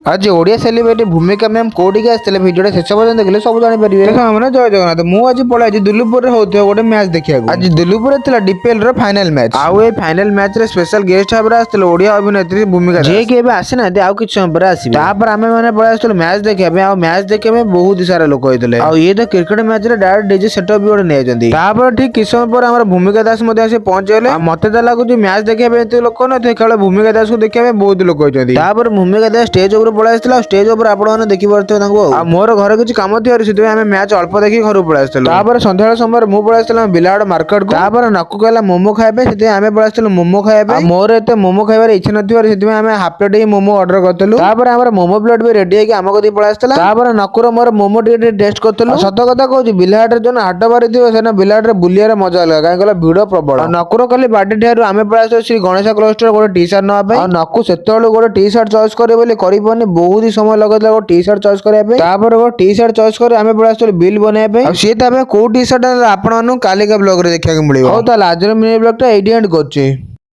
आज ओडिया सेलिब्रिटी भूमिका मैम कोठी आसते भिडियो शेष पर्यटन देखिए सब जापर मैंने जय जगन्नाथ मुझे पड़े दिल्लीपुर होता गोटे मैच देखा आज दिल्लीपुर डीपीएल फाइनल मैच आउ ये फाइनल मैच रे स्पेशल गेस्ट भाव आसते ओडिया अभिनेत्री भूमिका जी कि आसी ना आउ कि समय पर आसवे आम मैंने पड़े आसलु मैच देखा मैच देखा बहुत सारा लोक होते ये तो क्रिकेट मैच रे डायरेक्ट डीजे सेटअप भी गोटे नहीं ठीक किस समय पर आम भूमिका दास पहुंचे मत लगुच मैच देखा लोक न केवल भूमिका दास को देखा बहुत लोक होती भूमिका दास स्टेज पड़े स्टेज आपने देखिए मोर घर किसी कम थी आम मैच अल्प देखिए घर पड़े सन्ध्या समय मुझे पड़े आसला बिलाड़ मार्केट को नकु कहला मोमो खाए आम पड़े आसलु मोमो खाया मोर एत मोमो खाइबार इच्छा ना आम हाफ प्लेट ही मोमो अर्डर करूँ मोमो प्लेट भी रेडी है आम कदी पड़े आसला नकुर मोर मोमो टेस्ट करूँ सत कथा कहूँ बिलाड़ जो हाट बारी थी बिलाड़ बुलियार मजा लगा कहीं भिड़ प्रबल नकुर कल बाटी ठार आम पड़े आस श्री गणेश क्लस्टर गोटे टी सार्ट ना नकु से गोटे टी सार्ट चॉइस कर बहुत ही समय लगा टी सार्ट चॉइस करने वो टी सार्ट चॉइस कर आम पड़े आस बिल बनवाई सी कौ टी सार्ट आपका कालिका ब्लॉग देखा मिले आज मिनी ब्लॉग ये एंड कर।